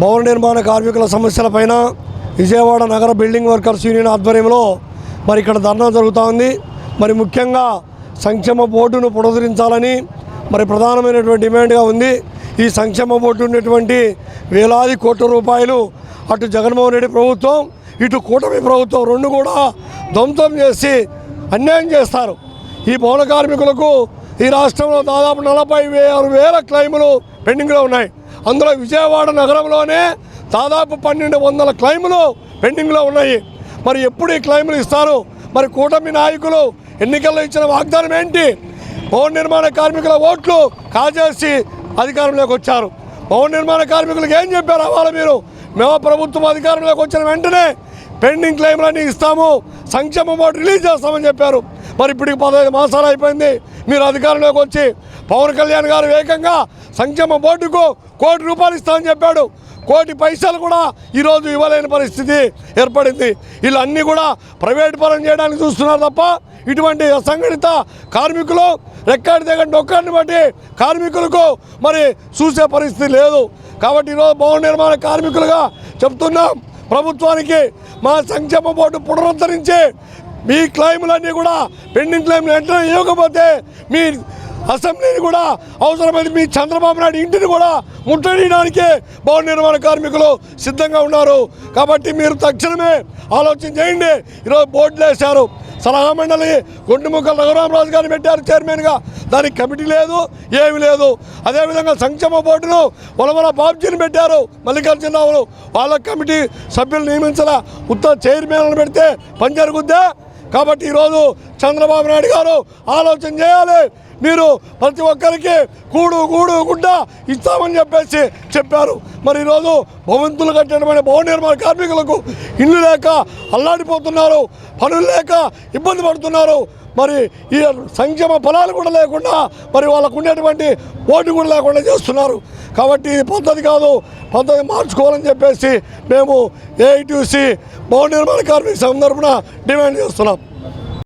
భవన నిర్మాణ కార్మికుల సమస్యలపైన విజయవాడ నగర బిల్డింగ్ వర్కర్స్ యూనియన్ ఆధ్వర్యంలో మరి ఇక్కడ ధర్నా జరుగుతూ ఉంది. మరి ముఖ్యంగా సంక్షేమ బోర్డును పునరుద్ధరించాలని మరి ప్రధానమైనటువంటి డిమాండ్గా ఉంది. ఈ సంక్షేమ బోర్డు ఉన్నటువంటి వేలాది కోట్ల రూపాయలు అటు జగన్మోహన్ రెడ్డి ప్రభుత్వం ఇటు కూటమి ప్రభుత్వం రెండు కూడా ధ్వంసం చేసి అన్యాయం చేస్తారు. ఈ భవన కార్మికులకు ఈ రాష్ట్రంలో దాదాపు 46,000 క్లెయిములు పెండింగ్లో ఉన్నాయి. అందులో విజయవాడ నగరంలోనే దాదాపు 1,200 క్లెయిములు పెండింగ్లో ఉన్నాయి. మరి ఎప్పుడు ఈ క్లెయిములు ఇస్తారు? మరి కూటమి నాయకులు ఎన్నికల్లో ఇచ్చిన వాగ్దానం ఏంటి? భవన నిర్మాణ కార్మికుల ఓట్లు కాజేసి అధికారంలోకి వచ్చారు. భవన నిర్మాణ కార్మికులకు ఏం చెప్పారు? అవ్వాలి మీరు మేము ప్రభుత్వం అధికారంలోకి వచ్చిన వెంటనే పెండింగ్ క్లెయిమ్లన్నీ ఇస్తాము, సంక్షేమ బోర్డు రిలీజ్ చేస్తామని చెప్పారు. మరి ఇప్పటికి 15 మాసాలు అయిపోయింది మీరు అధికారంలోకి వచ్చి. పవన్ కళ్యాణ్ గారు ఏకంగా సంక్షేమ బోర్డుకు ₹1 కోటి ఇస్తామని చెప్పాడు. 1 కోటి పైసలు కూడా ఈరోజు ఇవ్వలేని పరిస్థితి ఏర్పడింది. వీళ్ళన్నీ కూడా ప్రైవేట్ పరం చేయడానికి చూస్తున్నారు తప్ప ఇటువంటి అసంఘటిత కార్మికులు రెక్కడి దగ్గర నొక్కడిని బట్టి కార్మికులకు మరి చూసే పరిస్థితి లేదు. కాబట్టి ఈరోజు భవన నిర్మాణ కార్మికులుగా చెప్తున్నాం ప్రభుత్వానికి, మా సంక్షేమ బోర్డు పునరుద్ధరించి మీ క్లెయిములన్నీ కూడా పెండింగ్ క్లెయిమ్లు వెంటనే ఇవ్వకపోతే మీ అసెంబ్లీని కూడా అవసరమైంది మీ చంద్రబాబు నాయుడు ఇంటిని కూడా ముట్టడియడానికి భవన నిర్మాణ కార్మికులు సిద్ధంగా ఉన్నారు. కాబట్టి మీరు తక్షణమే ఆలోచన చేయండి. ఈరోజు బోర్డులు వేశారు, సలహా మండలి గుండుముక్కల రఘురామరాజు గారిని పెట్టారు చైర్మన్గా. దానికి కమిటీ లేదు, ఏమి లేదు. అదేవిధంగా సంక్షేమ బోర్డును వలవల బాబ్జీని పెట్టారు మల్లికార్జునరావులు, వాళ్ళ కమిటీ సభ్యులు నియమించాల. ఉత్తర చైర్మన్లను పెడితే పని జరుగుద్దా? కాబట్టి ఈరోజు చంద్రబాబు నాయుడు గారు ఆలోచన చేయాలి. మీరు ప్రతి ఒక్కరికి గూడు గుడ్డ ఇస్తామని చెప్పారు. మరి ఈరోజు భవంతులు కట్టినటువంటి భవన నిర్మాణ కార్మికులకు ఇల్లు లేక అల్లాడిపోతున్నారు, పనులు లేక ఇబ్బంది పడుతున్నారు. మరి ఈ సంక్షేమ ఫలాలు కూడా లేకుండా మరి వాళ్ళకు ఉండేటువంటి ఓటు కూడా లేకుండా చేస్తున్నారు. కాబట్టి ఇది పద్ధతి కాదు, పద్ధతి మార్చుకోవాలని చెప్పేసి మేము ఏఐటీసీ భవన నిర్మాణ కార్మిక సంఘం తరఫున డిమాండ్ చేస్తున్నాం.